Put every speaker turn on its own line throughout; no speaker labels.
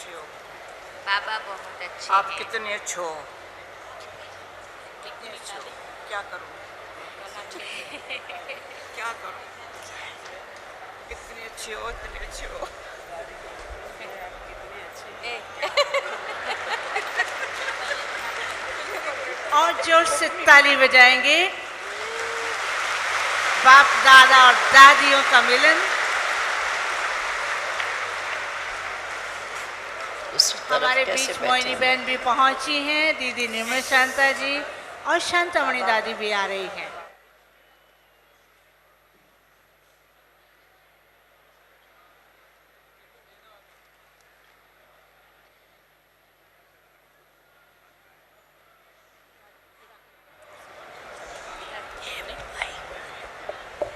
अच्छी हो।
बाबा बहुत अच्छे
आप
हैं।
कितने अच्छे हो, कितनी अच्छी हो। क्या करूं, क्या करूं, कितनी अच्छी हो, इतनी अच्छी हो।
और जोर से ताली बजाएंगे। बाप दादा और दादियों का मिलन। हमारे बीच मोहिनी बहन भी पहुंची हैं, दीदी निर्मल शांता जी और शांतामणि दादी भी आ रही हैं।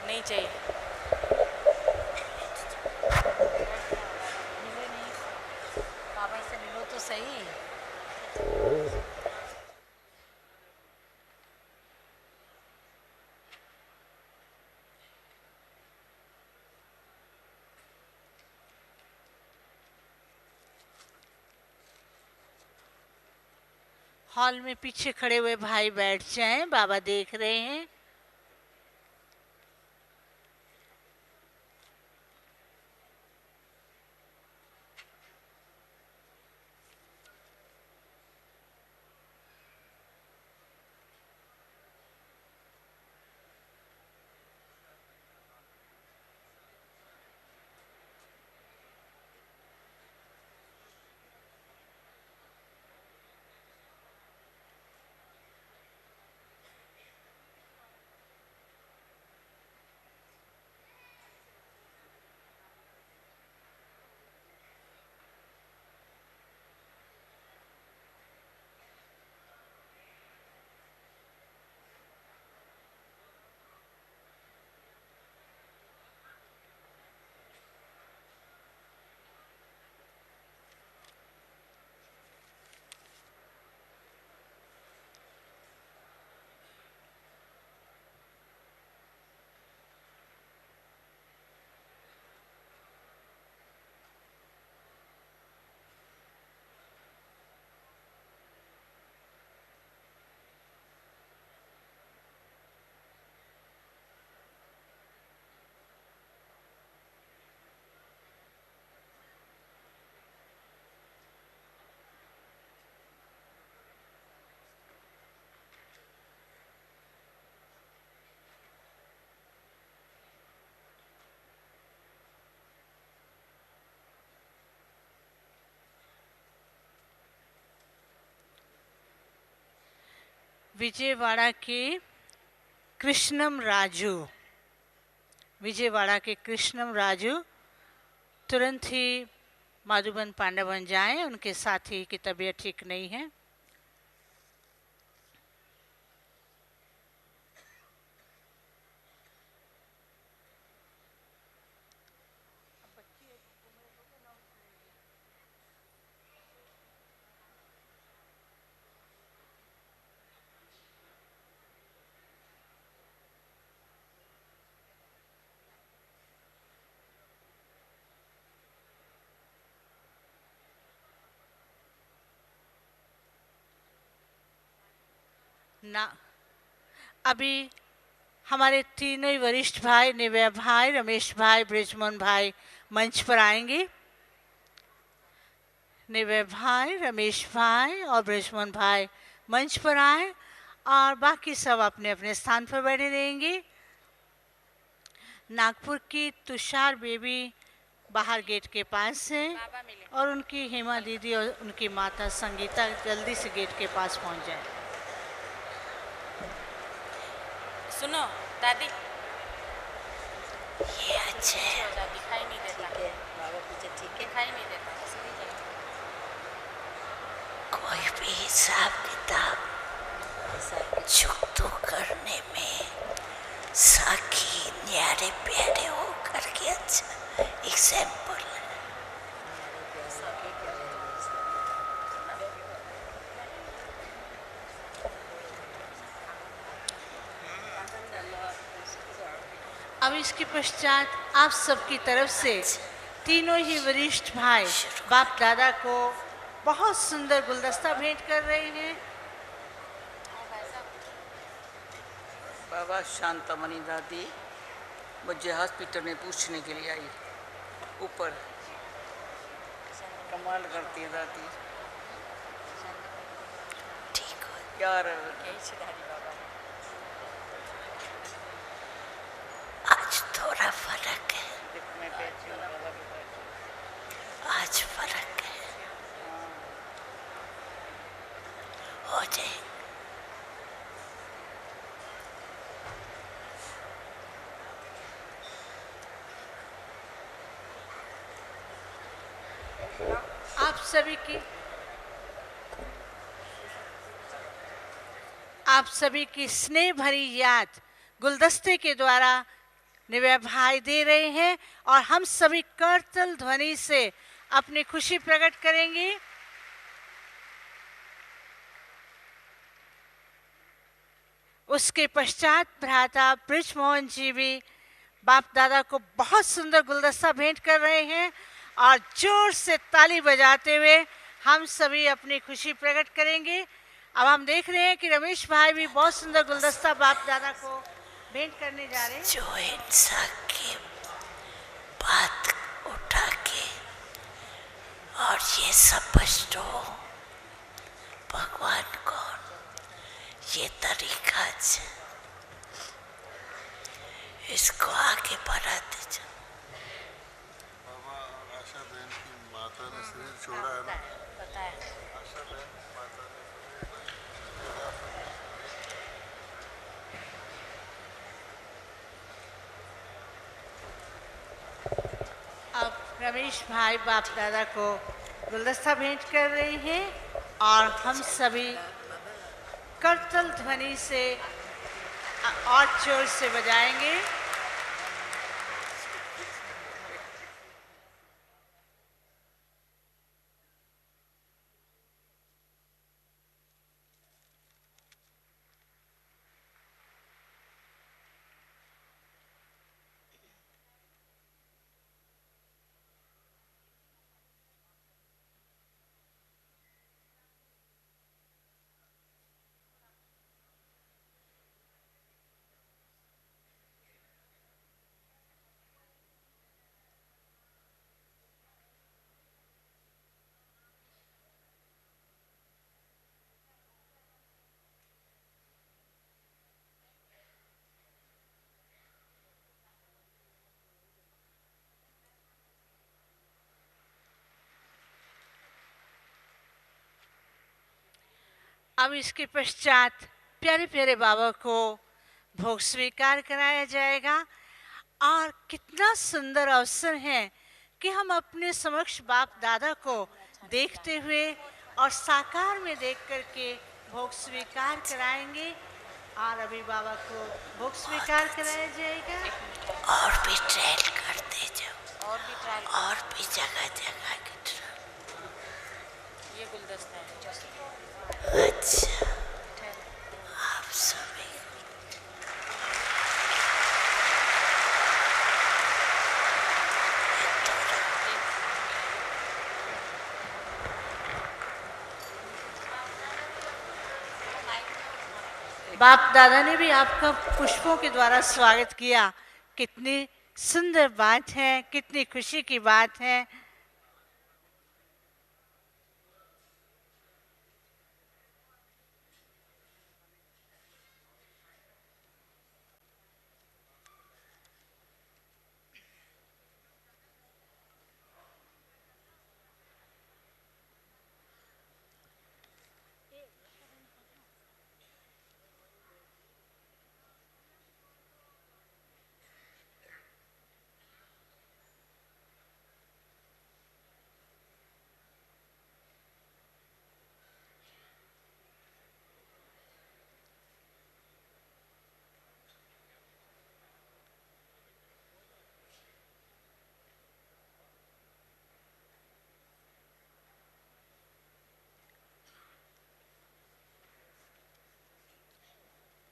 नहीं चाहिए। बाबा से मिलो तो सही।
हॉल में पीछे खड़े हुए भाई बैठ जाएं, बाबा देख रहे हैं। विजयवाड़ा के कृष्णम राजू, विजयवाड़ा के कृष्णम राजू तुरंत ही माधुबन पांडवन जाएं, उनके साथी की तबीयत ठीक नहीं है। ना अभी हमारे तीनों ही वरिष्ठ भाई, निवय भाई, रमेश भाई, ब्रिजमोहन भाई मंच पर आएंगे। निवय भाई, रमेश भाई और ब्रिजमोहन भाई मंच पर आए और बाकी सब अपने अपने स्थान पर बैठे रहेंगे। नागपुर की तुषार बेबी बाहर गेट के पास है और उनकी हेमा दीदी और उनकी माता संगीता जल्दी से गेट के पास पहुंच जाए।
सुनो दादी,
ये अच्छे है।
दिखाई नहीं देता।
ठीक है बाबा पीछे, ठीक है।
दिखाई नहीं देता।
कोई भी हिसाब किताब चुप तो करने में साखी न्यारे प्यारे हो करके अच्छा एग्जाम्पल है।
अब इसके पश्चात आप सबकी तरफ से तीनों ही वरिष्ठ भाई बाप दादा को बहुत सुंदर गुलदस्ता भेंट कर रहे हैं।
बाबा शांतामणि दादी मुझे हॉस्पिटल में पूछने के लिए आई, ऊपर कमाल करती है दादी।
ठीक हो
यार
आज थोड़ा फर्क है,
मैं बैठी हूँ, बाबा के पास।
आज फर्क है, हो जाए।
आप सभी की स्नेह भरी याद गुलदस्ते के द्वारा निभाई दे रहे हैं और हम सभी करतल ध्वनि से अपनी खुशी प्रकट करेंगे। उसके पश्चात भ्राता ब्रिजमोहन जी भी बाप दादा को बहुत सुंदर गुलदस्ता भेंट कर रहे हैं और जोर से ताली बजाते हुए हम सभी अपनी खुशी प्रकट करेंगे। अब हम देख रहे हैं कि रमेश भाई भी बहुत सुंदर गुलदस्ता बाप दादा को भेंट करने जा रहे हैं।
जो इंसान की बात उठा के और ये स्पष्ट हो भगवान को ये तरीका इसको आगे बढ़ाते जाओ।
बाबा आशा बहन की माता ने शरीर छोड़ा है ना,
पता है।
आशा बहन की माता ने
अब रमेश भाई बाप दादा को गुलदस्ता भेंट कर रहे हैं और हम सभी करतल ध्वनि से और जोर से बजाएंगे। अब इसके पश्चात प्यारे प्यारे बाबा को भोग स्वीकार कराया जाएगा और कितना सुंदर अवसर है कि हम अपने समक्ष बाप दादा को देखते हुए और साकार में देख करके भोग स्वीकार कराएंगे। और अभी बाबा को भोग स्वीकार कराया जाएगा।
और भी ट्रायल करते जाओ,
और भी ट्रायल।
और भी जगह जगह की ट्रायल।
ये गुलदस्ता है जैसे
अच्छा आप सभी
बाप दादा ने भी आपका पुष्पों के द्वारा स्वागत किया। कितनी सुंदर बात है, कितनी खुशी की बात है।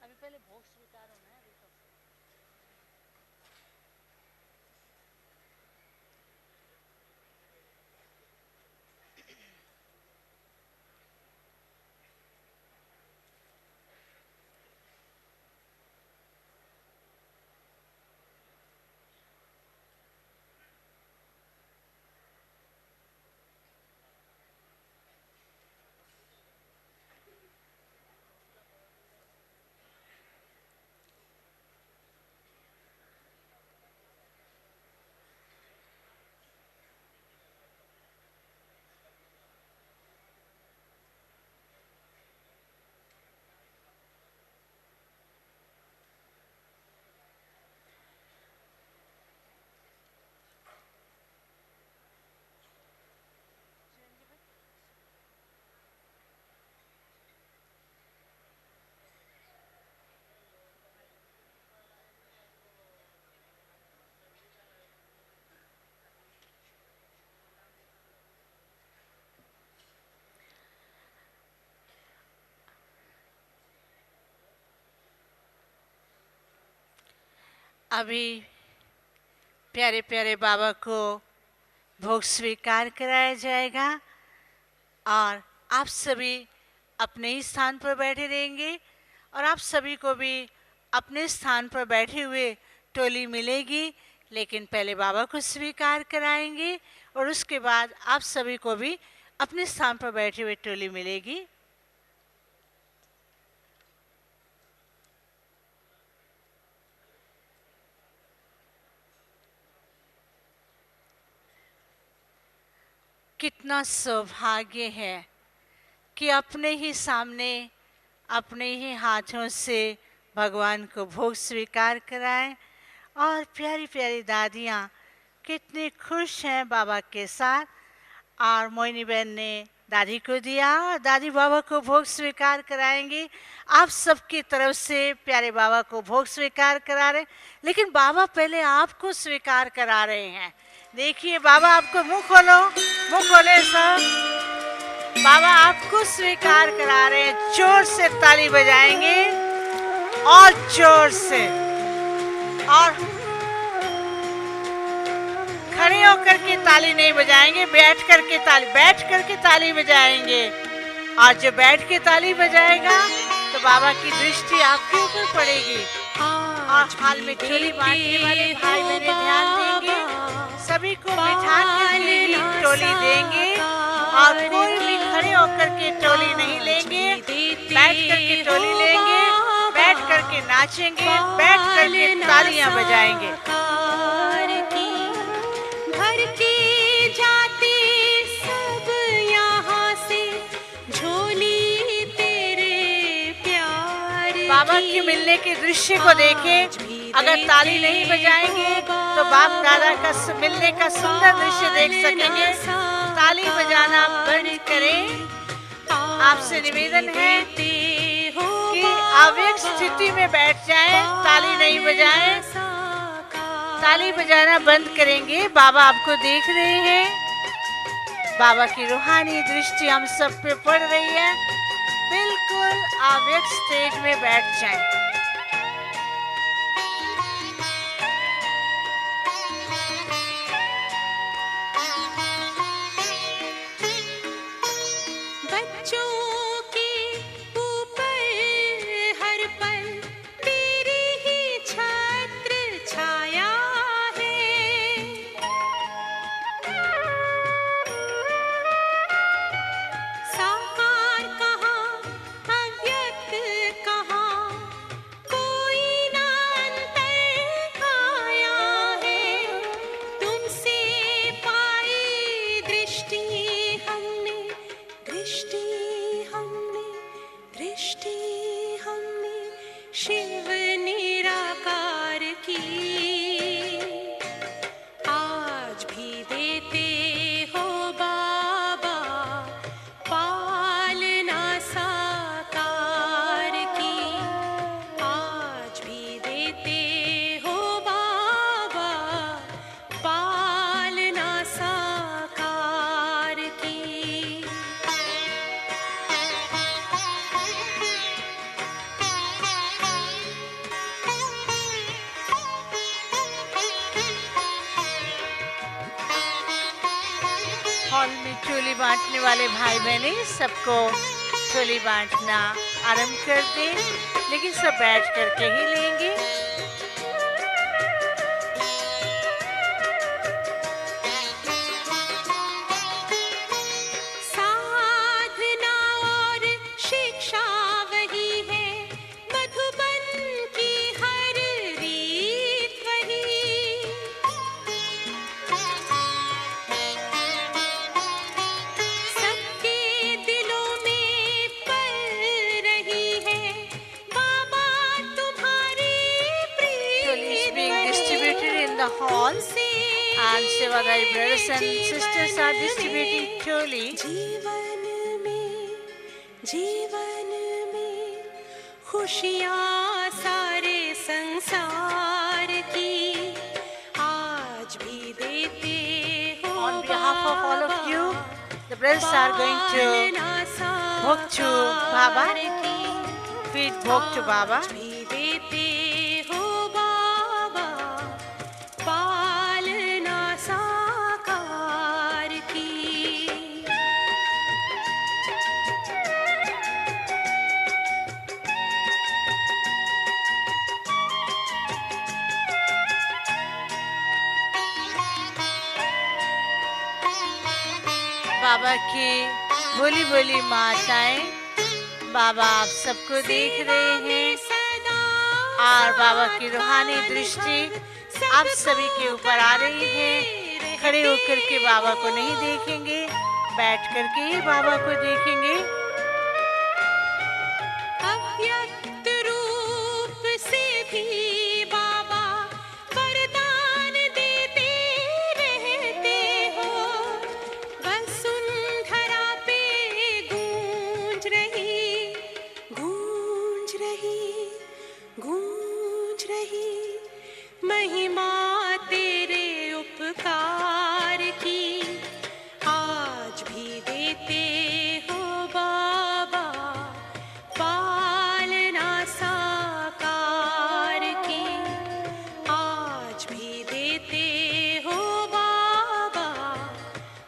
अभी पहले भोग स्वीकार होना है। अभी तो अभी प्यारे प्यारे बाबा को भोग स्वीकार कराया जाएगा और आप सभी अपने ही स्थान पर बैठे रहेंगे और आप सभी को भी अपने स्थान पर बैठे हुए टोली मिलेगी, लेकिन पहले बाबा को स्वीकार कराएंगे और उसके बाद आप सभी को भी अपने स्थान पर बैठे हुए टोली मिलेगी। कितना सौभाग्य है कि अपने ही सामने अपने ही हाथों से भगवान को भोग स्वीकार कराएं और प्यारी प्यारी दादियाँ कितनी खुश हैं बाबा के साथ। और मोहिनी बहन ने दादी को दिया और दादी बाबा को भोग स्वीकार कराएंगी। आप सबकी तरफ से प्यारे बाबा को भोग स्वीकार करा रहे, लेकिन बाबा पहले आपको स्वीकार करा रहे हैं। देखिए बाबा आपको मुंह खोले सब। बाबा आपको स्वीकार करा रहे हैं। जोर से ताली बजाएंगे और जोर से, और खड़े होकर के ताली नहीं बजाएंगे, बैठ करके ताली बजाएंगे। और जो बैठ के ताली बजाएगा तो बाबा की दृष्टि आपके ऊपर पड़ेगी। और हाल में चोली बांटने वाले भाई बहन ध्यान देंगे, सभी को बिठा के टोली देंगे और कोई भी खड़े होकर के टोली नहीं लेंगे, बैठ करके टोली लेंगे, बैठ करके नाचेंगे, बैठ करके तालियां बजाएंगे। बाबा के मिलने के दृश्य को देखें। अगर ताली नहीं बजाएंगे तो बाप दादा का मिलने का सुंदर दृश्य देख सकेंगे। ताली बजाना बंद करें। आपसे निवेदन है कि अव्यक्त स्थिति में बैठ जाएं, ताली नहीं बजाएं। ताली बजाना बंद करेंगे। बाबा आपको देख रहे हैं। बाबा की रूहानी दृष्टि हम सब पे पड़ रही है। बिल्कुल अव्यक्त स्टेज में बैठ जाएं। हॉल में चोली बांटने वाले भाई बहने सबको चोली बांटना आरंभ कर दें, लेकिन सब बैठ करके ही लेंगे।
साधना और शिक्षा वही है, मधुबन की हर रीत वही। सबके दिलों में पल रही है बाबा तुम्हारी प्रीत
in the hall, and Sevadari brothers and sisters are distributing choli.
जीवन में खुशियाँ सारे संसार की आज भी देते हो।
On behalf of all of you, the brothers are going to bhog to Baba, feed bhog to Baba.
भी देते हो बाबा।
बाबा की भोली भोली माताएं, बाबा आप सबको देख रहे हैं और बाबा की रूहानी दृष्टि आप सभी के ऊपर आ रही है। खड़े होकर के बाबा को नहीं देखेंगे, बैठ करके ही बाबा को देखेंगे।
अव्यक्त रूप से भी बाबा वरदान देते रहते हो। वसुंधरा पे गूंज रही गूंज रही गूंज रही महिमा तेरे उपकार की। आज भी देते हो बाबा पालना साकार की। आज भी देते हो बाबा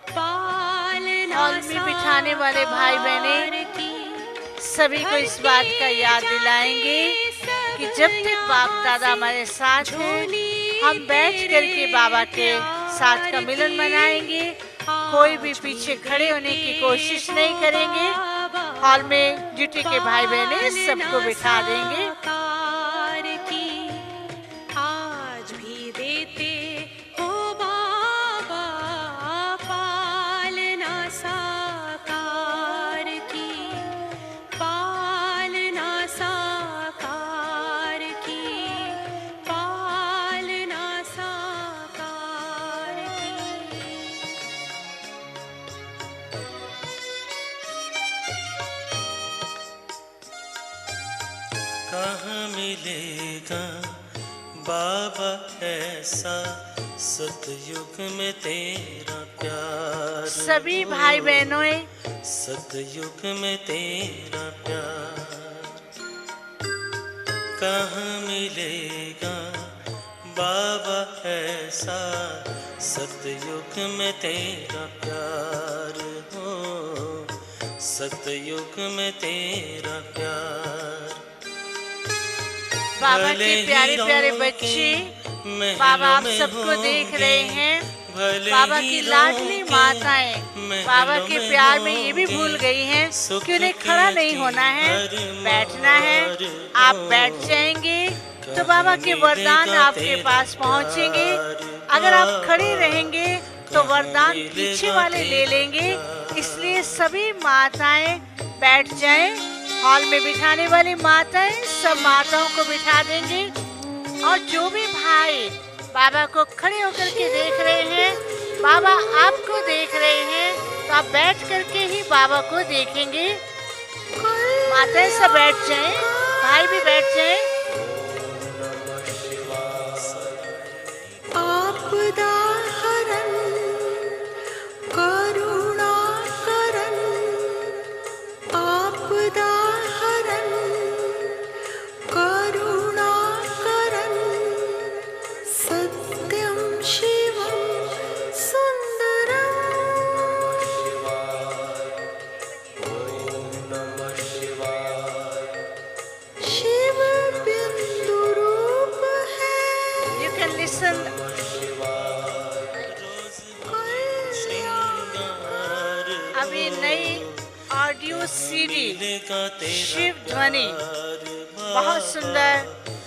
पालना
हॉल में बिठाने वाले भाई बहने सभी को इस बात का याद दिलाएंगे कि जब तक बाप दादा हमारे साथ हैं, हम बैठ करके बाबा के साथ का मिलन मनाएंगे। कोई भी पीछे खड़े होने की कोशिश नहीं करेंगे। हॉल में ड्यूटी के भाई बहने सबको बिठा देंगे।
आज भी देते हो बाबा पालना साकार की। पालना साकार की। पालना साकार की।
कहाँ मिलेगा बाबा ऐसा सतयुग में तेरा प्यार।
सभी भाई बहनों
सतयुग में तेरा प्यार। कहाँ मिलेगा बाबा ऐसा सतयुग में तेरा प्यार हो। सतयुग में तेरा प्यार।
बाबा के प्यारे प्यारे बच्चे बाबा आप सबको देख रहे हैं। बाबा की लाडली माताएं बाबा के प्यार में ये भी भूल गई हैं कि उन्हें खड़ा नहीं होना है, बैठना है। आप बैठ जाएंगे तो बाबा के वरदान आपके पास पहुंचेंगे। अगर आप खड़े रहेंगे तो वरदान पीछे वाले ले लेंगे। इसलिए सभी माताएं बैठ जाएं। हॉल में बिठाने वाली माताएं सब माताओं को बिठा देंगे। और जो भी भाई बाबा को खड़े होकर के देख रहे हैं, बाबा आपको देख रहे हैं, तो आप बैठ करके ही बाबा को देखेंगे। माताएं सब बैठ जाएं, भाई भी बैठ जाएं।
आपदा हरन करुणा करन। आपदा हरन करुणा करन। सत्यम शिवम सुंदरम। शिव बिंदु रूप है।
You can listen अभी नई ऑडियो सीडी शिव ध्वनि बहुत सुंदर,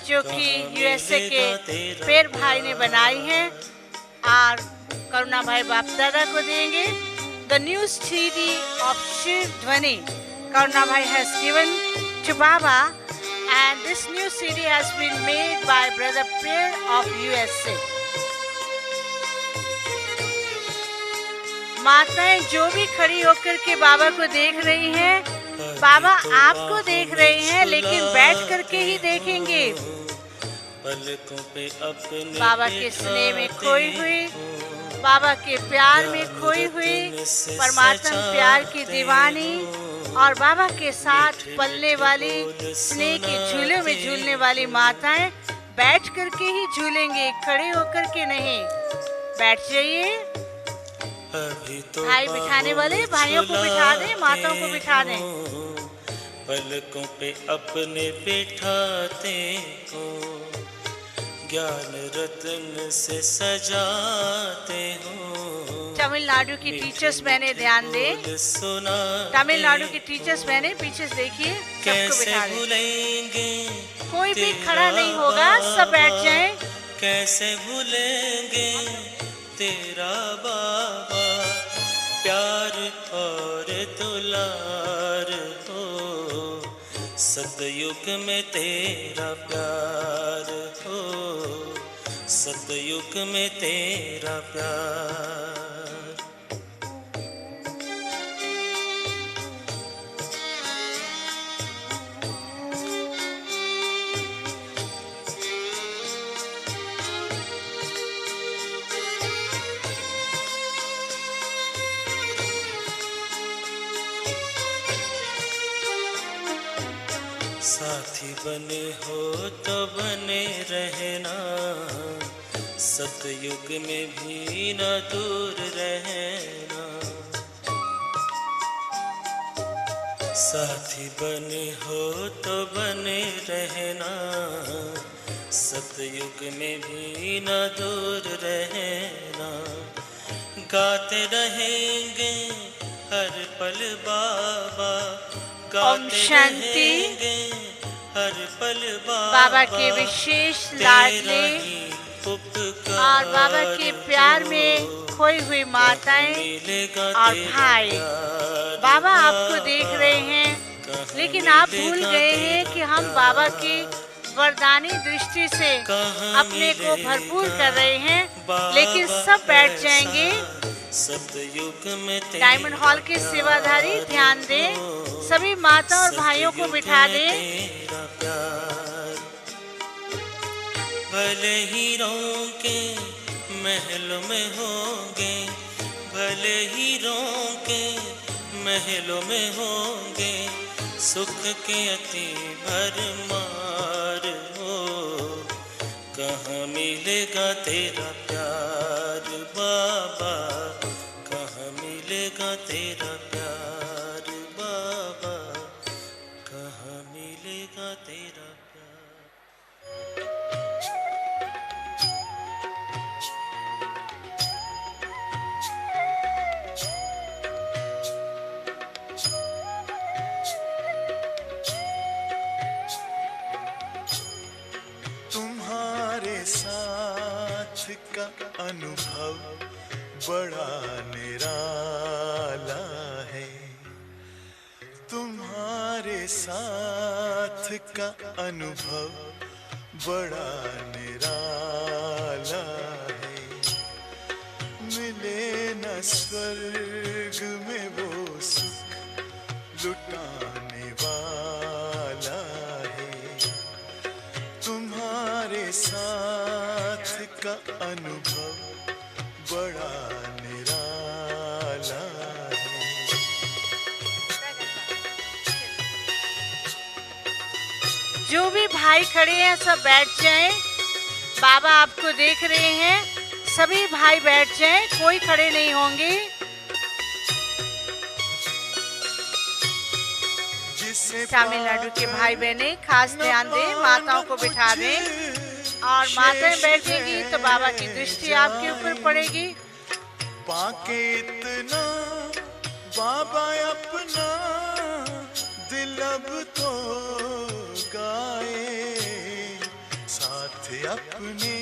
जो कि यूएसए के पेर भाई ने बनाई है और करुणा भाई बाप दादा को देंगे। The new CD of Shiv Dhwani Karuna Bhai has given to Baba, and this new CD has been made by Brother Peer of USA. माताएं जो भी खड़ी होकर के बाबा को देख रही हैं, बाबा आपको देख रहे हैं, लेकिन बैठ करके ही देखेंगे।
पलकों पे अपने
बाबा के स्नेह में खोई हुई, बाबा के प्यार में खोई हुई, परमात्मा प्यार की दीवानी और बाबा के साथ पलने वाली, स्नेह के झूले में झूलने वाली माताएं बैठ करके ही झूलेंगे, खड़े होकर के नहीं। बैठ जाइए।
अभी तो
भाई बिठाने वाले भाइयों को बिठा दें, माताओं को बिठा दें।
पलकों पे अपने बिठाते हो, ज्ञान रत्न से सजाते हो।
तमिलनाडु की टीचर्स बहने ध्यान दें।
बोल सुना
तमिलनाडु की टीचर्स बहने पीछे से देखिए, सबको
कैसे
बिठा दें।
भूलेंगे
कोई भी
तेरा
खड़ा नहीं होगा, सब बैठ
बाबा।
जाएं।
कैसे भूलेंगे तेरा बाबा, प्यार और दुलार हो, सतयुग में तेरा प्यार हो, सतयुग में तेरा प्यार। साथी बने हो तो बने रहना, सतयुग में भी न दूर रहना। साथी बने हो तो बने रहना, सतयुग में भी न दूर रहना। गाते रहेंगे हर पल बाबा,
ओम
गाते
शांति।
रहेंगे हर पल
बाबा के विशेष लाडले और बाबा के प्यार में खोई हुई माताएं और भाई, बाबा आपको देख रहे हैं, लेकिन आप भूल गए हैं कि हम बाबा की वरदानी दृष्टि से अपने को भरपूर कर रहे हैं। लेकिन सब बैठ जाएंगे।
सतयुग में
डायमंड हॉल के सेवाधारी ध्यान दें, सभी माता और भाइयों को बिठा दें।
तेरा प्यार, भले हीरों के महलों में होंगे, भले हीरों के महलों में होंगे, सुख के अति भरमार हो, कहाँ मिलेगा तेरा प्यार बाबा, कहाँ मिलेगा तेरा प्यार बाबा, कहाँ मिलेगा तेरा प्यार।
तुम्हारे साथ का अनुभव बड़ा निराला है, तुम्हारे साथ का अनुभव बड़ा निराला है। मिले न स्वर्ग में वो सुख लुटाने वाला है, तुम्हारे साथ का अनुभव बड़ा निराला है।
जो भी भाई खड़े हैं सब बैठ जाएं। बाबा आपको देख रहे हैं, सभी भाई बैठ जाएं, कोई खड़े नहीं होंगे। तमिलनाडु के भाई बहने खास ध्यान दें, माताओं को बिठा दें और माताएं बैठेगी तो बाबा की दृष्टि आपके ऊपर पड़ेगी।
पाके इतना बाबा अपना दिल अब तो गाए, साथ अपने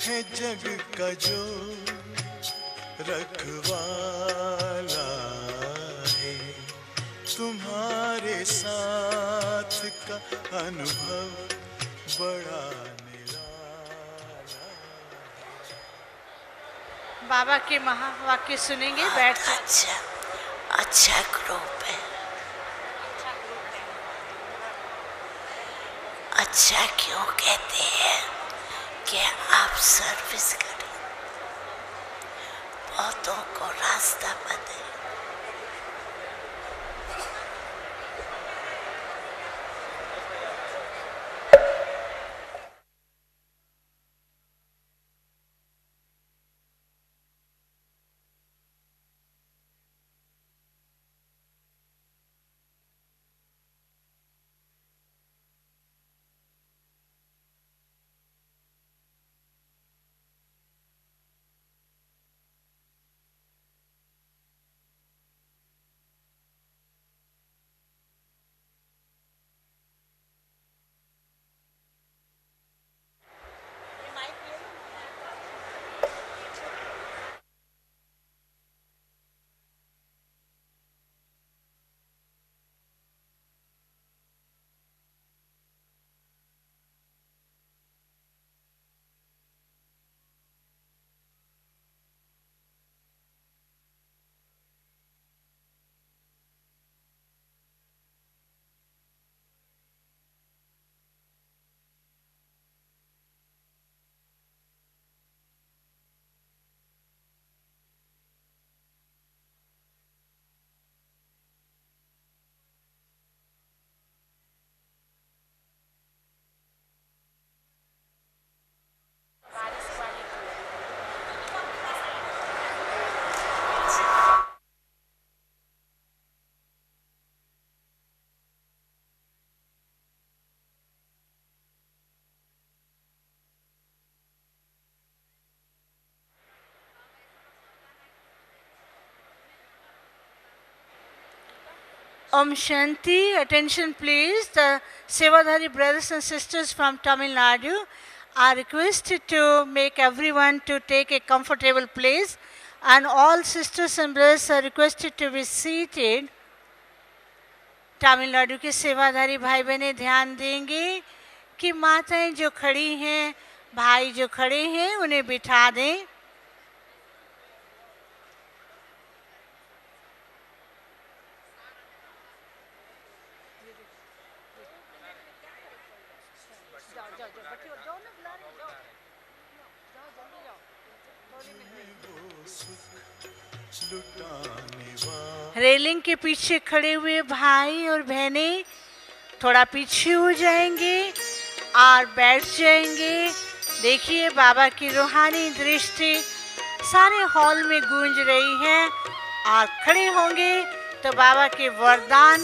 है जग का जो रखवाला है, तुम्हारे साथ का अनुभव बड़ा निराला।
बाबा के महावाक्य सुनेंगे, बैठ जाएं।
अच्छा अच्छा ग्रुप है, अच्छा क्यों कहते हैं कि आप सर्विस करें, बहुतों को रास्ता बदले।
Om Shanti, attention please. The Sevadhari brothers and sisters from Tamil Nadu are requested to make everyone to take a comfortable place, and all sisters and brothers are requested to be seated. Tamil Nadu के सेवाधारी भाई बहनें ध्यान देंगे कि माताएं जो खड़ी हैं, भाई जो खड़े हैं, उन्हें बिठा दें। रेलिंग के पीछे खड़े हुए भाई और बहनें थोड़ा पीछे हो जाएंगे और बैठ जाएंगे। देखिए बाबा की रूहानी दृष्टि सारे हॉल में गूंज रही है और खड़े होंगे तो बाबा के वरदान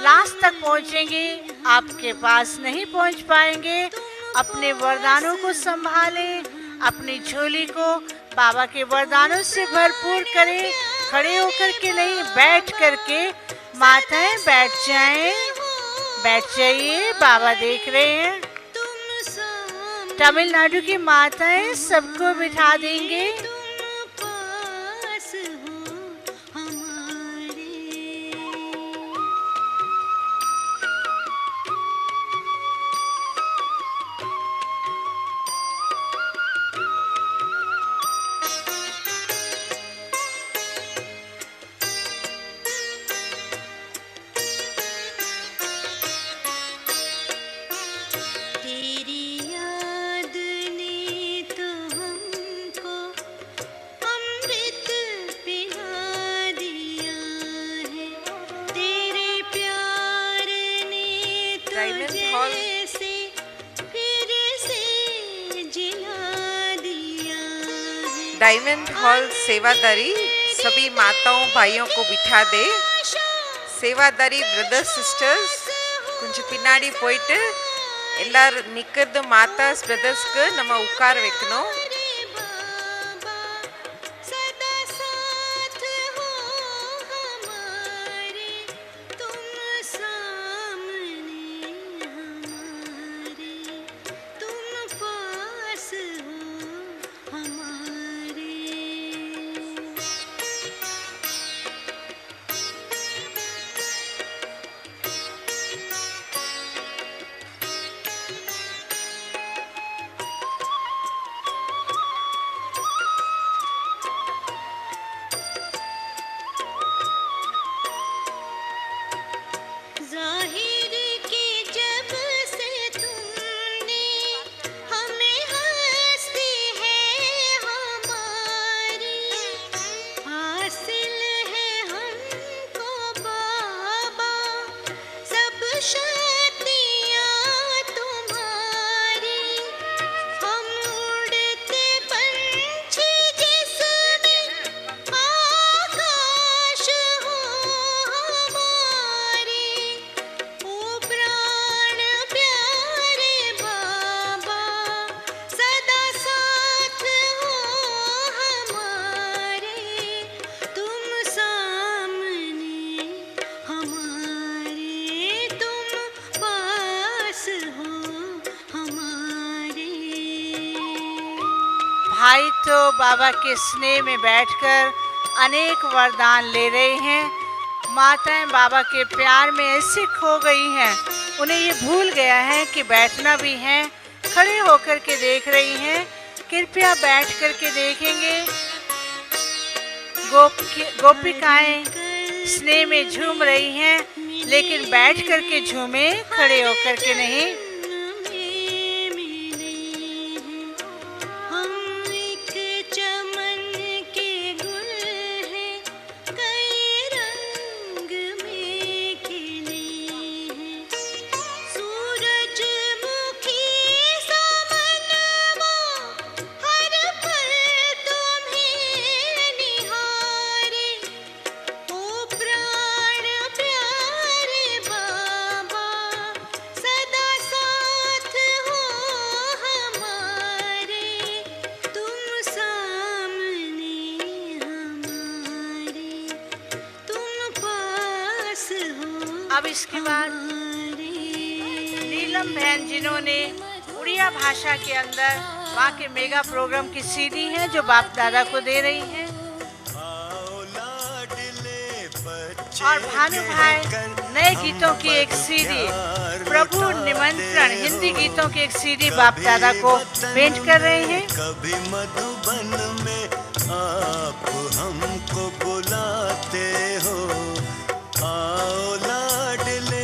लास्ट तक पहुंचेंगे, आपके पास नहीं पहुंच पाएंगे। अपने वरदानों को संभालें, अपनी झोली को बाबा के वरदानों से भरपूर करें। खड़े होकर के नहीं, बैठ करके माताएं बैठ जाएं, बैठ जाइए, बाबा देख रहे हैं। तमिलनाडु की माताएं सबको बिठा देंगे।
डायमंड हॉल सेवादारी सभी माताओं भाइयों को बिठा दे। सेवादारी ब्रदर्स सिस्टर्स कुछ पिनाड़ी போயிட்டு எல்லாரும் நிக்கிறது மாதாஸ் பிரதர்ஸ்க்கு நம்ம உட்கார வைக்கணும்। भाई तो बाबा के स्नेह में बैठकर अनेक वरदान ले रहे हैं। माताएं बाबा के प्यार में ऐसी खो गई हैं, उन्हें ये भूल गया है कि बैठना भी है। खड़े होकर के देख रही हैं, कृपया बैठ कर के देखेंगे। गोपिकाएं स्नेह में झूम रही हैं, लेकिन बैठ कर के झूमे, खड़े होकर के नहीं।
सदा
अब इसके बाद नीलम बहन जिन्होंने उड़िया भाषा के अंदर वहाँ के मेगा प्रोग्राम की सीडी है जो बाप दादा को दे रही है। और भानु भाई नए गीतों की एक सीडी प्रभु निमंत्रण हिंदी गीतों की एक सीडी बाप दादा को पेंट कर रहे हैं।
कभी मधुबन में आप हमको बुलाते हो, आओ लाडले।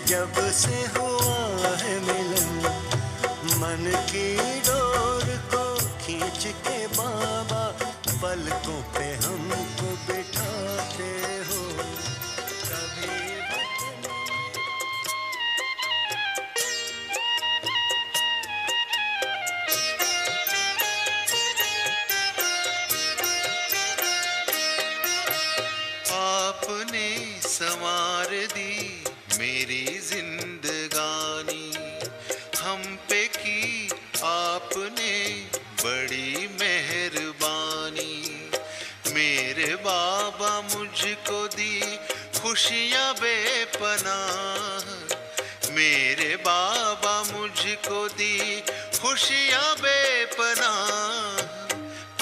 जब से हुआ है मिलन, मन की डोर को खींच के बाबा पलकों पे हमको बिठाते हो। कभी
आपने संवार दी मेरी जिंदगानी, हम पे की आपने बड़ी मेहरबानी। मेरे बाबा मुझको दी खुशियाँ बेपनाह, मेरे बाबा मुझको दी खुशियाँ बेपनाह।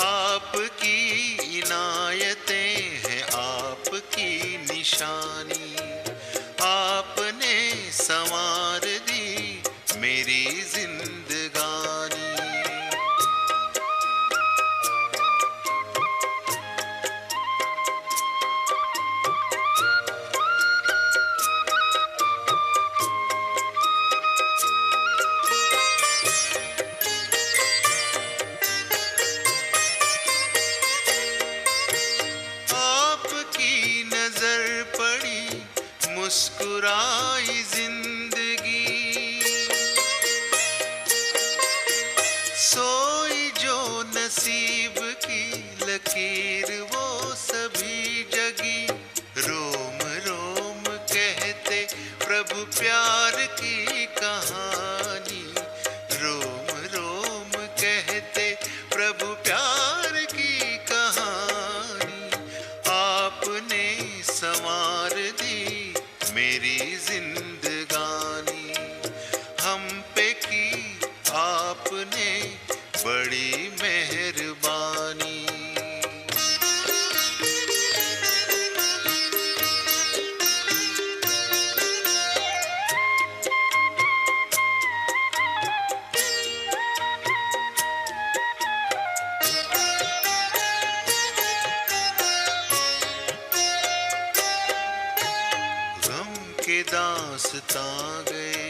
आपकी इनायतें हैं आपकी निशानी, आपने संवार दी मेरी जिंदगानी। आपकी नजर पड़ी मुस्कुराई जिंदगी, सोई जो नसीब की लकीर वो सभी जगी। रोम रोम कहते प्रभु प्यार की कहानी, रोम रोम कहते प्रभु प्यार की कहानी। आपने संवार दी मेरी जिंदगानी, हम पे की आपने बड़ी मेहरबानी। दास्तां गए,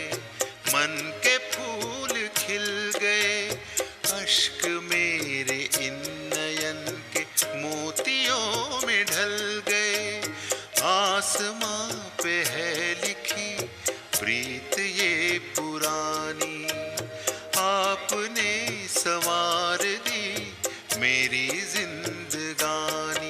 मन के फूल खिल गए, अश्क में प्रीत ये पुरानी आपने संवार दी मेरी जिंदगानी।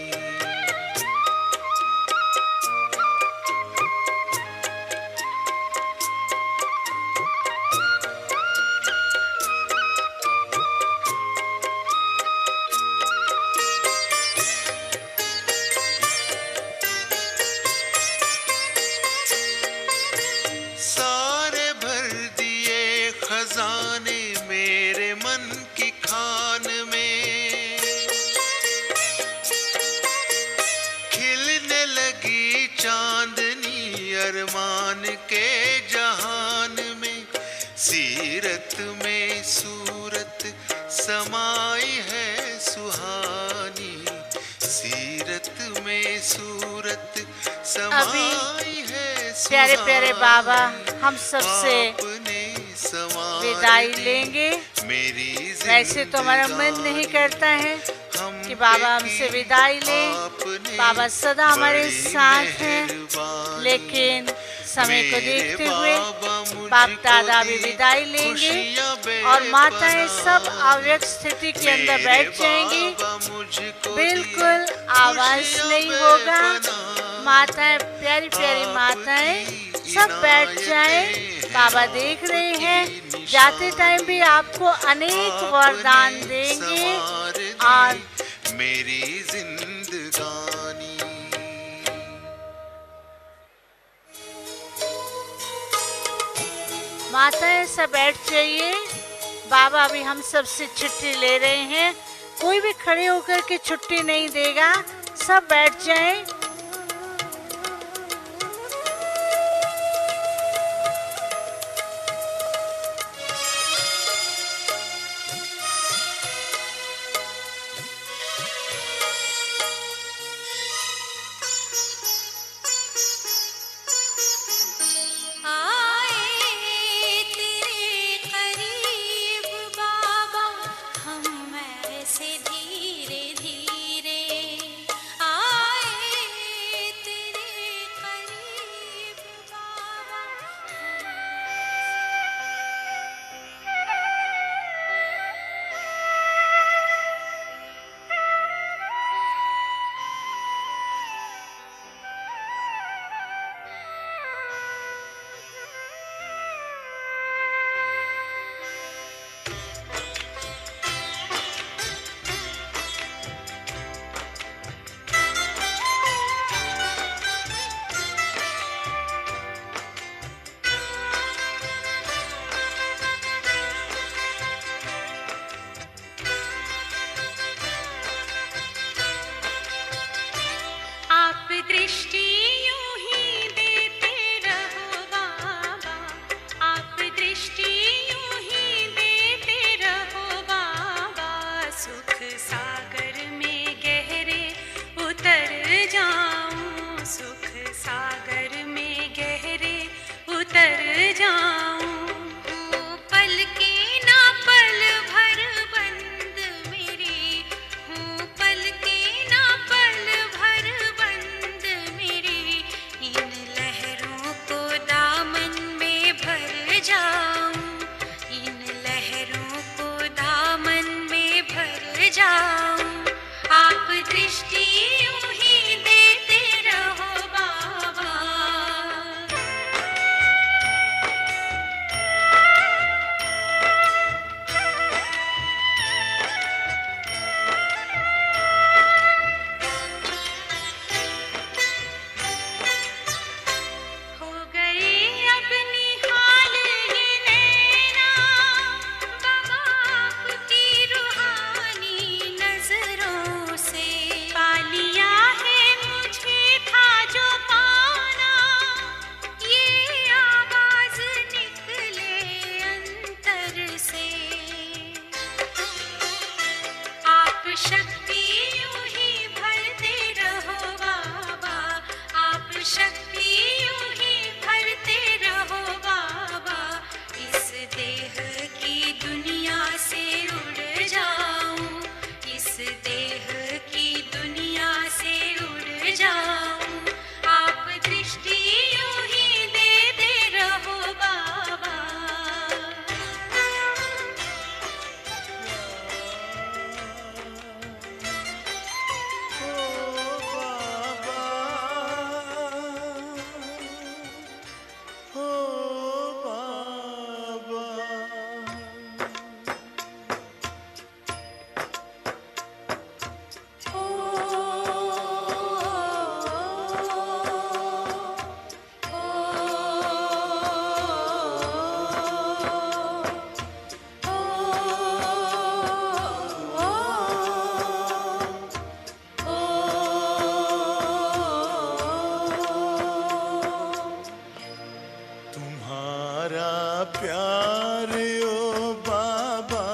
सारे भर दिए खजाने मेरे मन की खान में, खिलने लगी चांदनी अरमान के जहान में। सीरत में सूरत समाई है सुहानी, सीरत में सूरत समाई है
प्यारे प्यारे
सुहानी।
बाबा हम सबसे
आपने संवार
विदाई
दी
लेंगे।
मेरी
वैसे तो हमारा मन नहीं करता है कि बाबा हमसे विदाई लें, बाबा सदा हमारे साथ हैं, लेकिन समय को देखते हुए बाप दादा भी विदाई लेंगे और माताएं सब अव्यक्त स्थिति के अंदर बैठ जाएंगी, बिल्कुल आवाज नहीं होगा। माताएं प्यारी प्यारी माताएं सब बैठ जाएं, बाबा देख रहे हैं, जाते टाइम भी आपको अनेक वरदान देंगे और
मेरी जिंदगानी।
माताएं सब बैठ जाइए, बाबा अभी हम सब से छुट्टी ले रहे हैं, कोई भी खड़े होकर के छुट्टी नहीं देगा, सब बैठ जाएं।
धीरे धीरे आए
तुम्हारा प्यार ओ बाबा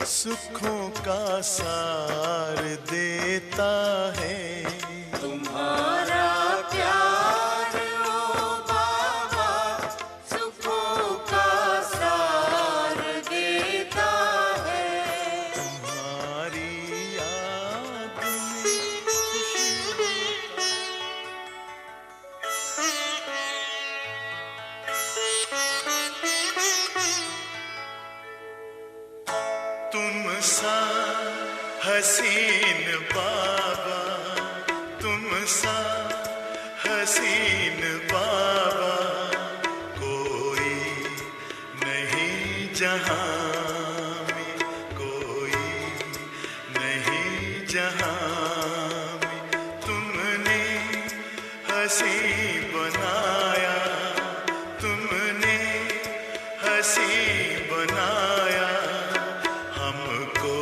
सुखों का सार देता है।
तुम्हारा प्यार ओ बाबा सुखों का सार देता है।
तुम्हारी याद में तुम सा हसीन बाबा, तुम सा हसीन बाबा कोई नहीं जहां में, कोई नहीं जहां में। तुमने हंसी बनाया, तुमने हंसी बनाया हमको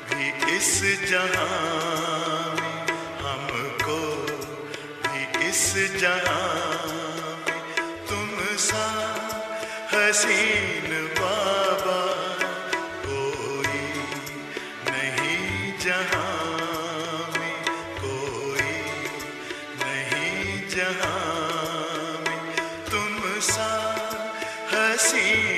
भी इस जहां में, हमको भी इस जहां में। तुम सा हसीन बाबा कोई नहीं जहां में, कोई नहीं जहां में। तुम सा हसीन